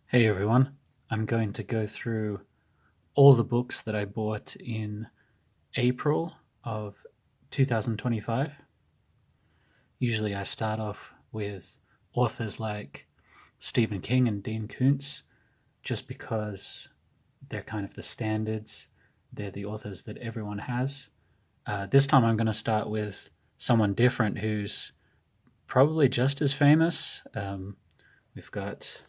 Hey everyone, I'm going to go through all the books that I bought in April of 2025. Usually I start off with authors like Stephen King and Dean Koontz just because they're kind of the standards. They're the authors that everyone has. This time I'm going to start with someone different who's probably just as famous. We've got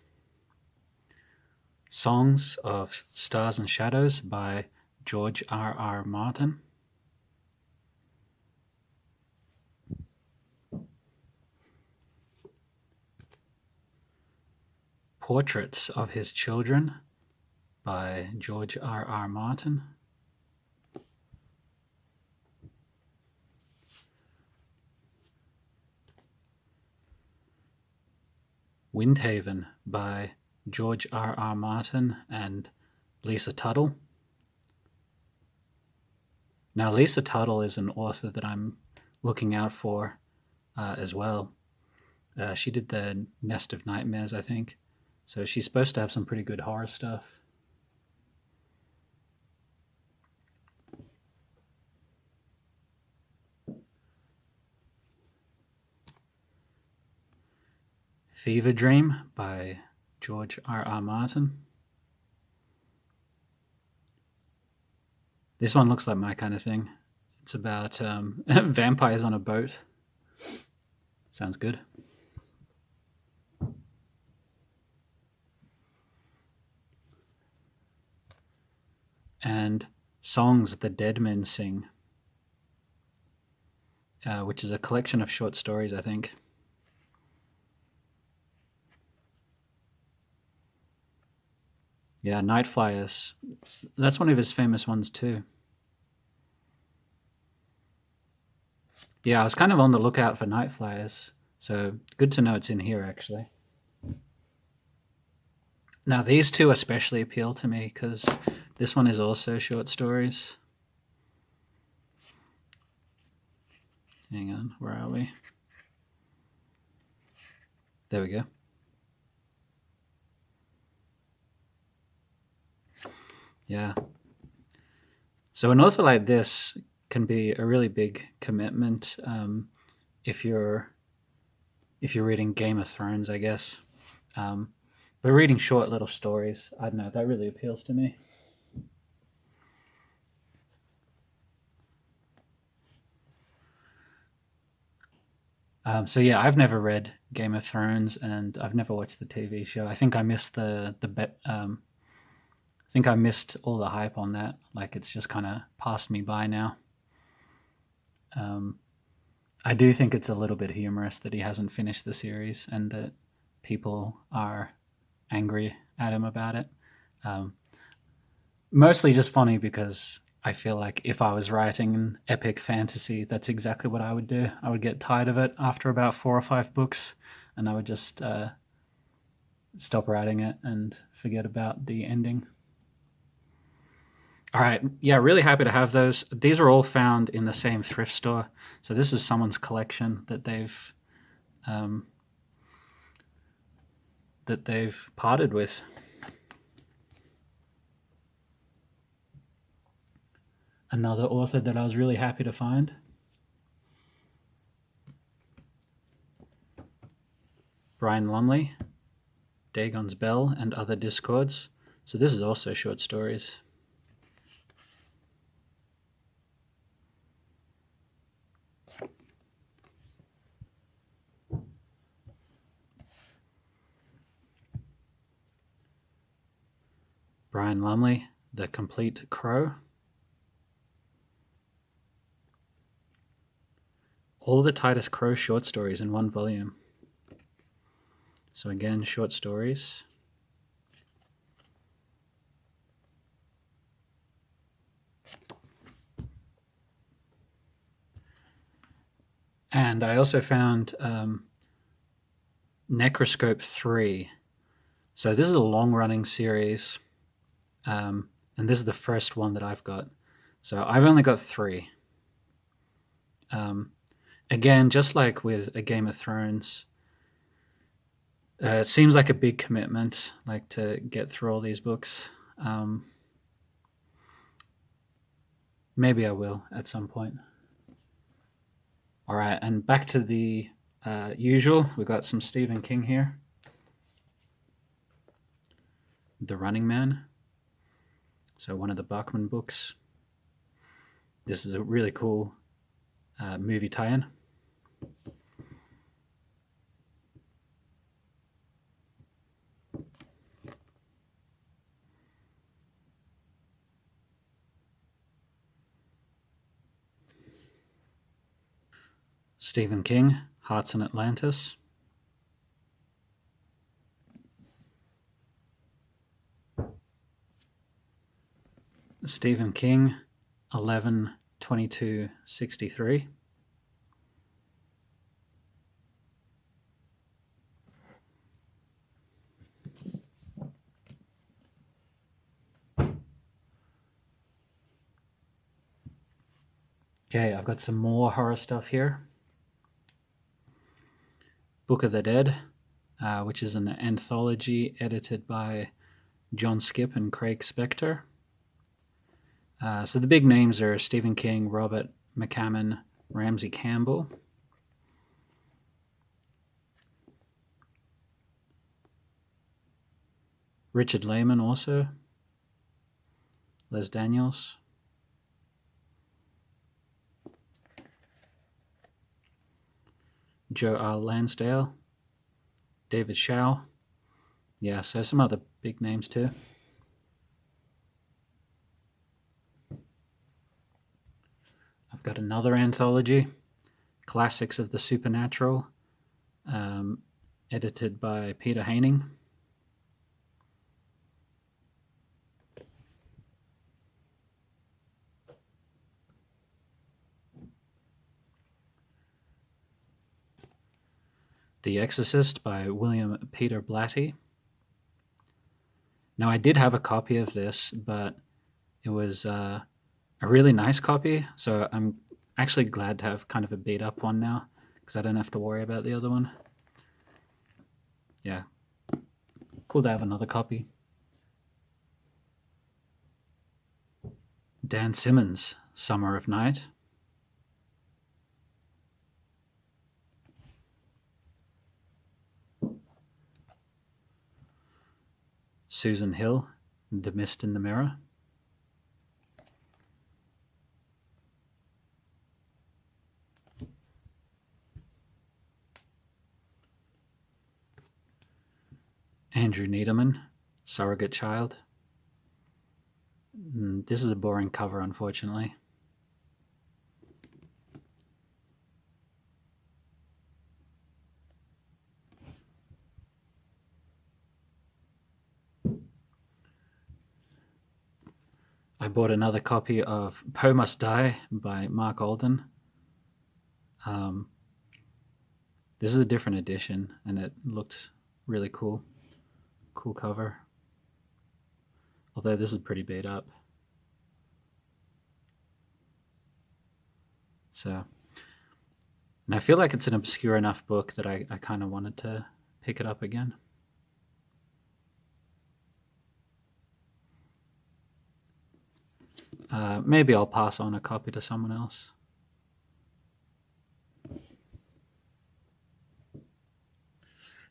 Songs of Stars and Shadows by George R. Martin. Portraits of His Children by George R. Martin. Windhaven by George R. Martin and Lisa Tuttle. Now, Lisa Tuttle is an author that I'm looking out for as well. She did The Nest of Nightmares, I think. So she's supposed to have some pretty good horror stuff. Fever Dream by George R. Martin. This one looks like my kind of thing. It's about vampires on a boat. Sounds good. And Songs the Dead Men Sing, which is a collection of short stories, I think. Yeah, Night Flyers. That's one of his famous ones too. Yeah, I was kind of on the lookout for Night Flyers, so good to know it's in here actually. Now, these two especially appeal to me because this one is also short stories. Hang on, where are we? There we go. Yeah. So an author like this can be a really big commitment if you're reading Game of Thrones, I guess. But reading short little stories, I don't know, that really appeals to me. So yeah, I've never read Game of Thrones, and I've never watched the TV show. I think I missed I think I missed all the hype on that. Like it's just kind of passed me by now. Um, I do think it's a little bit humorous that he hasn't finished the series and that people are angry at him about it. Um, Mostly just funny because I feel like if I was writing an epic fantasy, that's exactly what I would do. I would get tired of it after about 4 or 5 books, and I would just stop writing it and forget about the ending. All right, yeah, really happy to have those. These are all found in the same thrift store, so this is someone's collection um, that they've parted with. Another author that I was really happy to find. Brian Lumley, Dagon's Bell, and Other Discords. So this is also short stories. Brian Lumley, The Complete Crow. All the Titus Crow short stories in one volume. So again, short stories. And I also found Necroscope 3. So this is a long-running series, and this is the first one that I've got. So I've only got 3. Again, just like with A Game of Thrones, It seems like a big commitment, like to get through all these books. Um, Maybe I will at some point. All right, and back to the usual. We've got some Stephen King here. The Running Man. So one of the Bachman books. This is a really cool movie tie-in. Stephen King, Hearts in Atlantis. Stephen King, 11/22/63. Okay, I've got some more horror stuff here. Book of the Dead, which is an anthology edited by John Skipp and Craig Spector. So the big names are Stephen King, Robert McCammon, Ramsey Campbell. Richard Lehman also. Les Daniels. Joe R. Lansdale. David Shaw. Yeah, so some other big names too. I've got another anthology, Classics of the Supernatural, edited by Peter Haining. The Exorcist by William Peter Blatty. Now, I did have a copy of this, but it was a really nice copy, so I'm actually glad to have kind of a beat up one now, because I don't have to worry about the other one. Yeah, cool to have another copy. Dan Simmons, Summer of Night. Susan Hill, The Mist in the Mirror. Andrew Niederman, Surrogate Child. This is a boring cover, unfortunately. I bought another copy of Poe Must Die by Mark Alden. This is a different edition, and it looked really cool. Cool cover. Although this is pretty beat up. So, and I feel like it's an obscure enough book that I kind of wanted to pick it up again. Maybe I'll pass on a copy to someone else.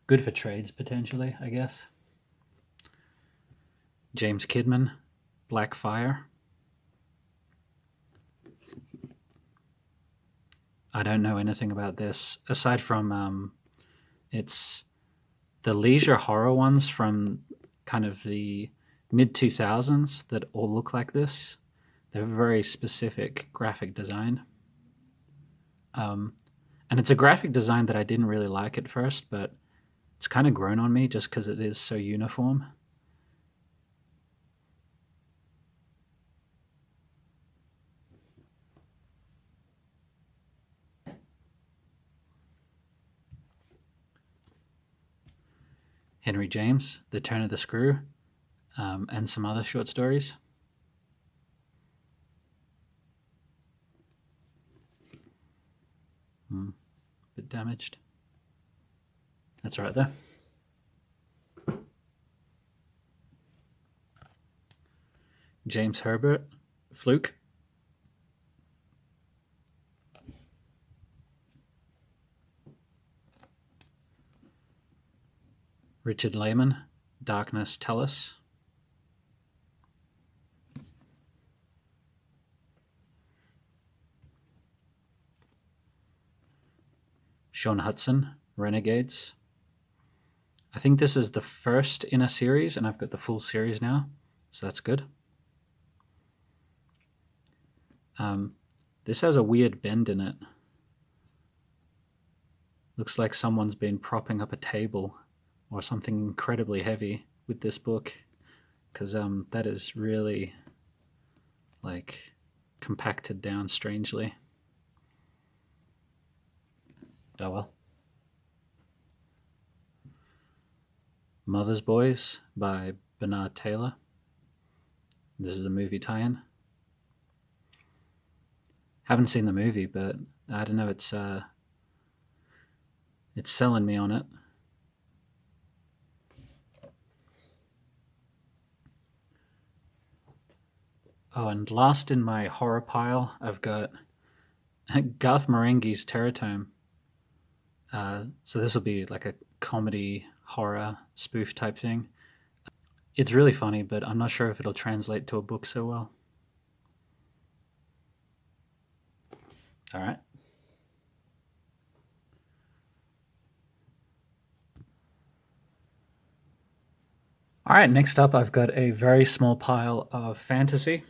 Good for trades, potentially, I guess. James Kidman, Black Fire. I don't know anything about this, aside from it's the leisure horror ones from kind of the mid-2000s that all look like this. They're very specific graphic design. And it's a graphic design that I didn't really like at first, but it's kind of grown on me just because it is so uniform. Henry James, The Turn of the Screw, and some other short stories. Bit damaged. That's right there. James Herbert, Fluke. Richard Lehman, Darkness Tell Us. Sean Hudson, Renegades. I think this is the first in a series, and I've got the full series now, so that's good. This has a weird bend in it. Looks like someone's been propping up a table or something incredibly heavy with this book, because that is really like compacted down strangely. Oh well. Mother's Boys by Bernard Taylor. This is a movie tie-in. Haven't seen the movie, but I don't know, it's selling me on it. Oh, and last in my horror pile, I've got Garth Marenghi's Terratome. So this will be like a comedy horror spoof type thing. It's really funny, but I'm not sure if it'll translate to a book so well. All right. All right, next up, I've got a very small pile of fantasy.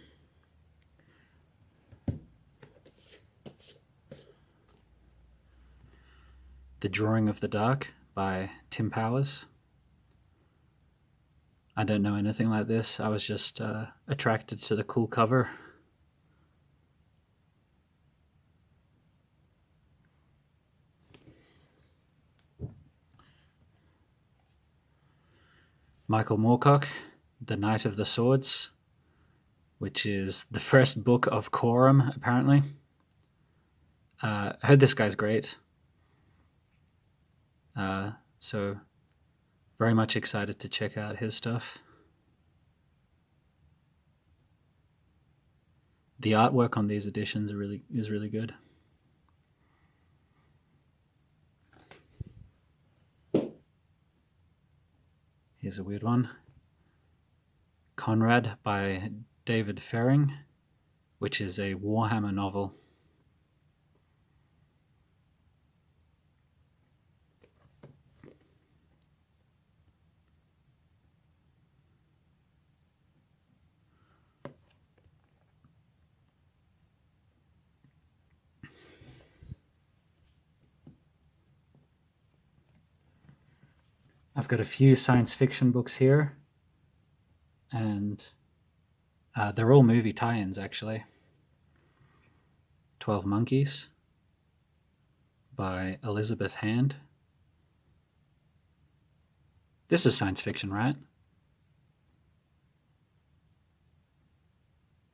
The Drawing of the Dark by Tim Powers. I don't know anything like this. I was just attracted to the cool cover. Michael Moorcock, The Knight of the Swords, which is the first book of Quorum, apparently. Heard this guy's great. So very much excited to check out his stuff. The artwork on these editions is really good. Here's a weird one. Conrad by David Ferring, which is a Warhammer novel. I've got a few science fiction books here, and they're all movie tie-ins, actually. 12 Monkeys by Elizabeth Hand. This is science fiction, right?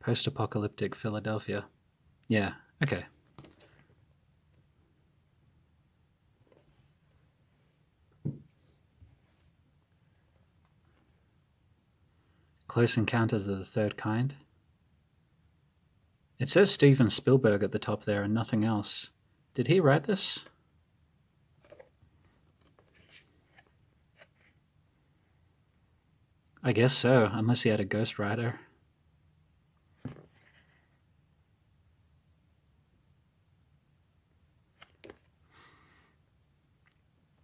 Post-apocalyptic Philadelphia. Yeah, okay. Close Encounters of the Third Kind. It says Steven Spielberg at the top there and nothing else. Did he write this? I guess so, unless he had a ghostwriter.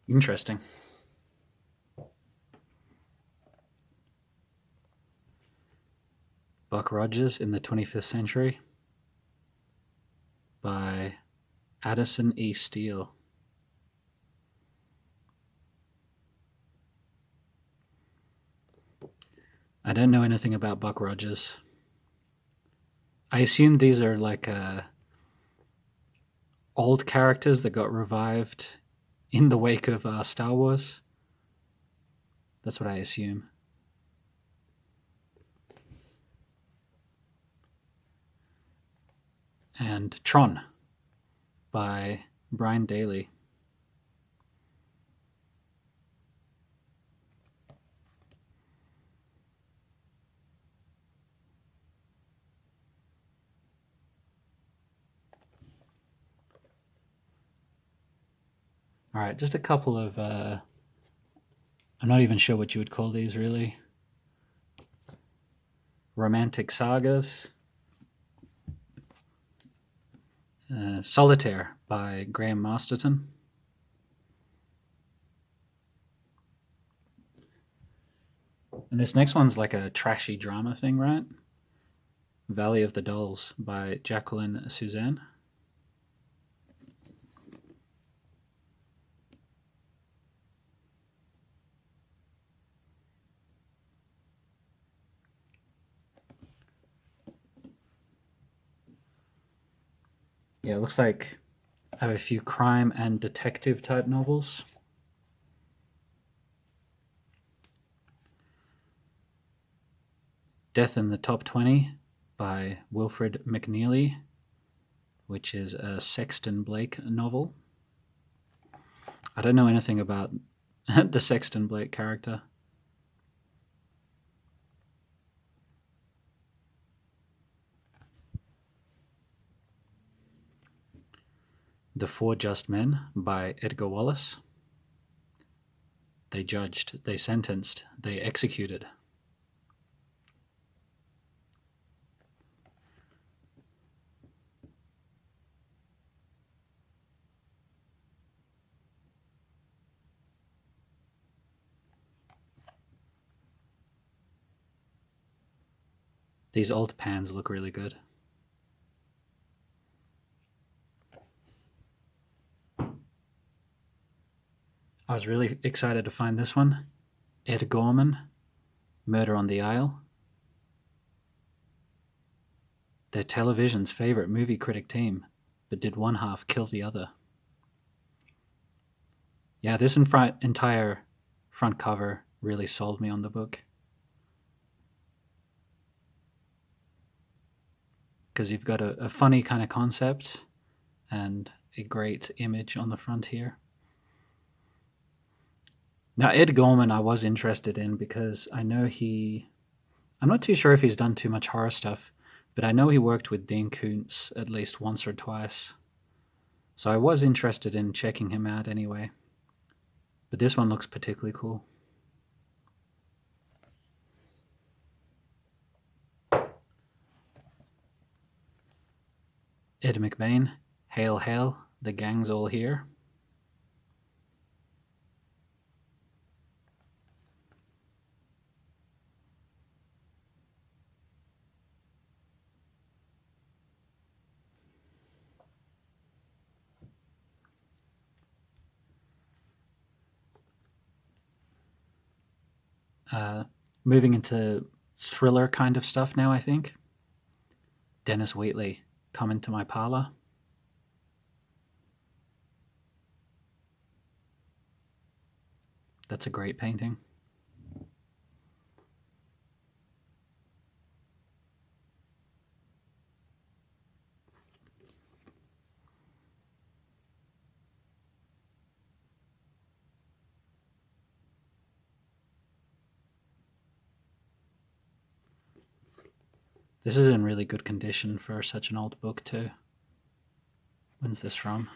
Interesting. Buck Rogers in the 25th Century by Addison E. Steele. I don't know anything about Buck Rogers. I assume these are like old characters that got revived in the wake of Star Wars. That's what I assume. And Tron by Brian Daley. All right, just a couple of. I'm not even sure what you would call these really. Romantic sagas. Solitaire by Graham Masterton. And this next one's like a trashy drama thing, right? Valley of the Dolls by Jacqueline Suzanne. Yeah, it looks like I have a few crime and detective type novels. Death in the Top 20 by Wilfred McNeely, which is a Sexton Blake novel. I don't know anything about the Sexton Blake character. The Four Just Men by Edgar Wallace. They judged, they sentenced, they executed. These old pans look really good. I was really excited to find this one. Ed Gorman, Murder on the Isle. They're television's favorite movie critic team, but did one half kill the other? Yeah, this entire front cover really sold me on the book. Because you've got a funny kind of concept and a great image on the front here. Now, Ed Gorman I was interested in because I know I'm not too sure if he's done too much horror stuff, but I know he worked with Dean Koontz at least once or twice. So I was interested in checking him out anyway. But this one looks particularly cool. Ed McBain, Hail Hail, the gang's all here. Moving into thriller kind of stuff now, I think. Dennis Wheatley, Come Into My Parlor. That's a great painting. This is in really good condition for such an old book too. When's this from?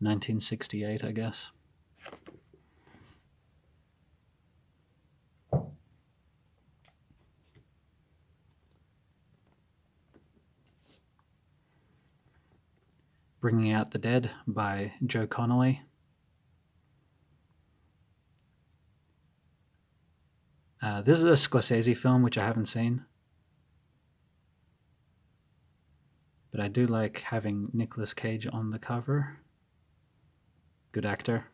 1968, I guess. Bringing Out the Dead by Joe Connolly. This is a Scorsese film, which I haven't seen. But I do like having Nicolas Cage on the cover. Good actor.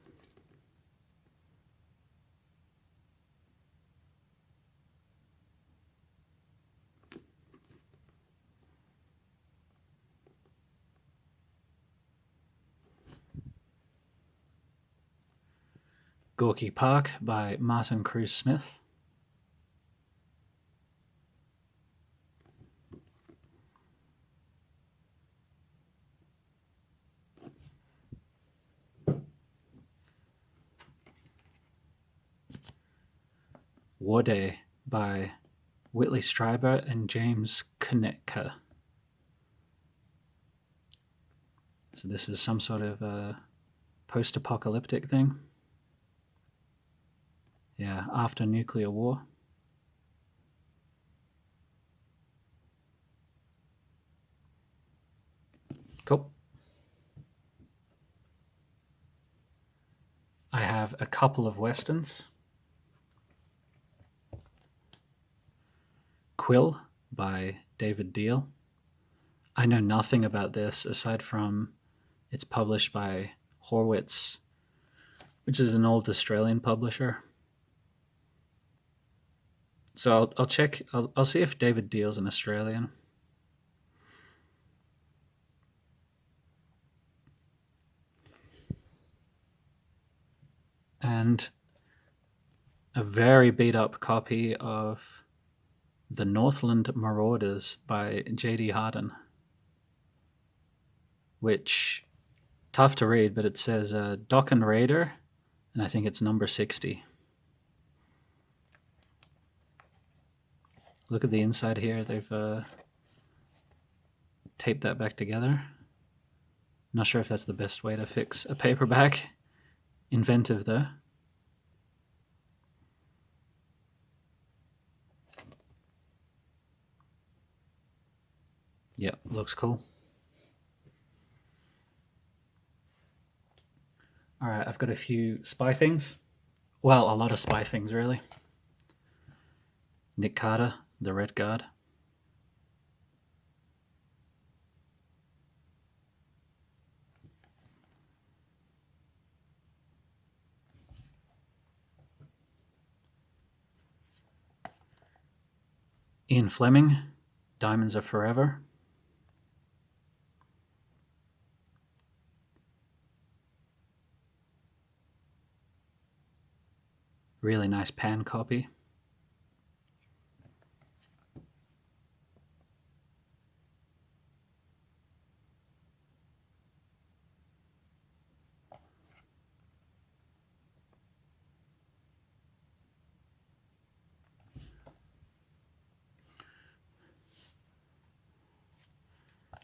Gorky Park by Martin Cruz Smith. War Day by Whitley Strieber and James Konetka. So this is some sort of a post-apocalyptic thing. Yeah, after nuclear war. Cool. I have a couple of westerns. Quill by David Deal. I know nothing about this aside from it's published by Horwitz, which is an old Australian publisher. So I'll check. I'll see if David Deal's an Australian. And a very beat up copy of The Northland Marauders by J.D. Harden, which, tough to read, but it says Dock and Raider, and I think it's number 60. Look at the inside here. They've taped that back together. Not sure if that's the best way to fix a paperback. Inventive, though. Yeah, looks cool. All right, I've got a few spy things. Well, a lot of spy things, really. Nick Carter, The Red Guard. Ian Fleming, Diamonds Are Forever. Really nice pan copy.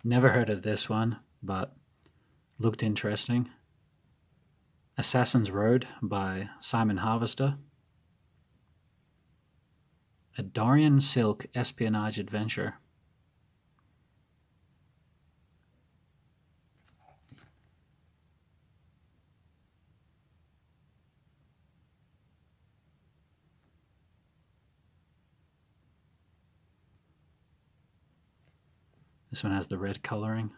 Never heard of this one, but looked interesting. Assassin's Road by Simon Harvester. A Dorian Silk espionage adventure. This one has the red coloring.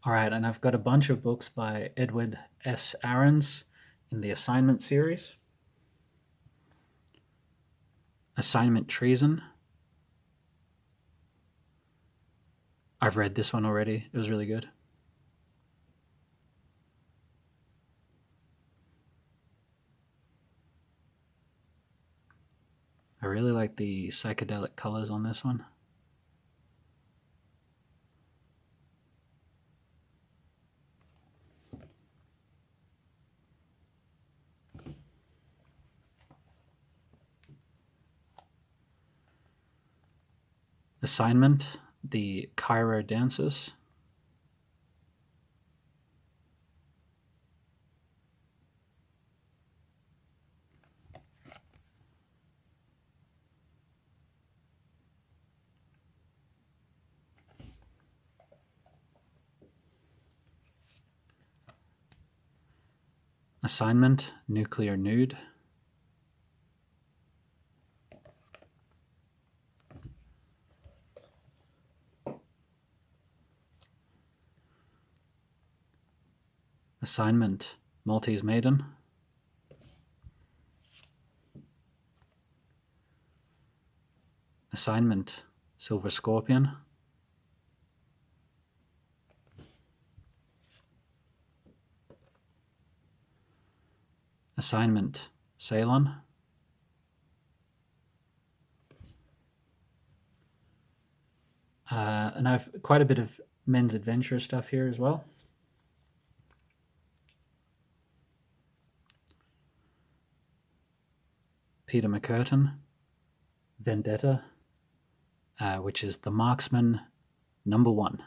All right, and I've got a bunch of books by Edward S. Ahrens in the Assignment series. Assignment Treason. I've read this one already. It was really good. I really like the psychedelic colors on this one. Assignment, the Cairo Dances. Assignment, Nuclear Nude. Assignment, Maltese Maiden. Assignment, Silver Scorpion. Assignment, Ceylon. And I've quite a bit of men's adventure stuff here as well. Peter McCurtin, Vendetta, which is The Marksman #1.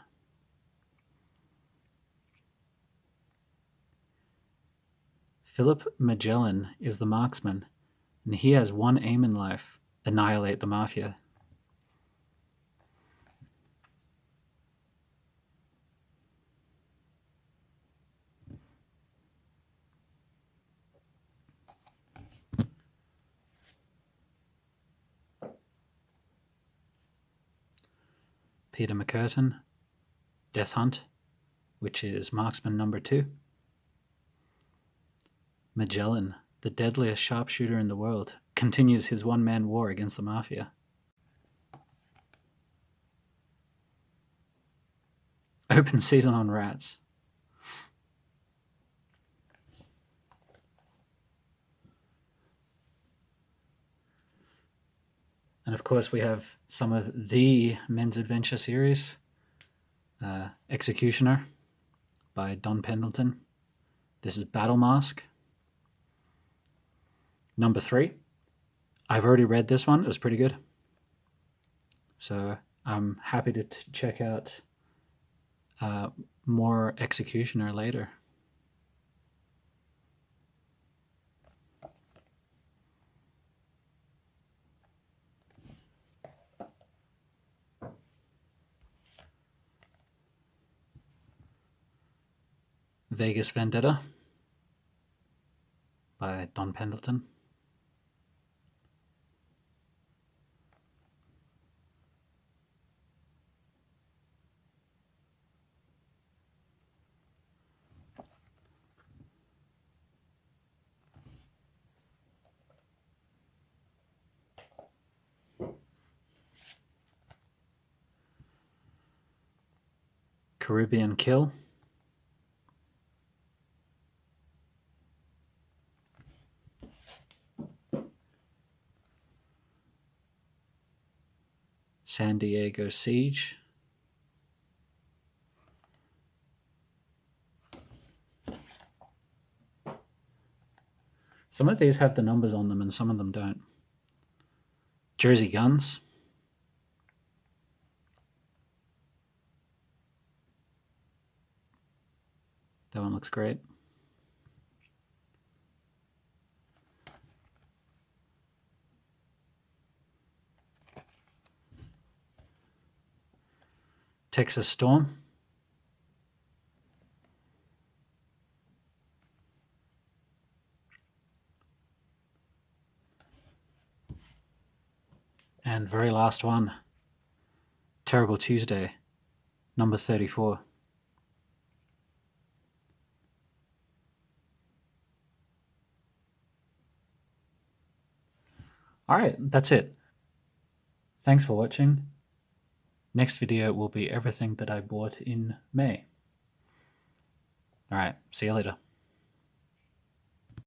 Philip Magellan is the marksman, and he has one aim in life: annihilate the mafia. Peter McCurtin, Death Hunt, which is marksman #2. Magellan, the deadliest sharpshooter in the world, continues his one-man war against the mafia. Open season on rats. And of course, we have some of the men's adventure series. Executioner by Don Pendleton. This is Battle Mask. #3. I've already read this one. It was pretty good. So I'm happy to check out more Executioner later. Vegas Vendetta by Don Pendleton. Caribbean Kill. San Diego Siege. Some of these have the numbers on them and some of them don't. Jersey Guns. That one looks great. Texas Storm. And very last one, Terrible Tuesday, #34. Alright, that's it. Thanks for watching. Next video will be everything that I bought in May. Alright, see you later.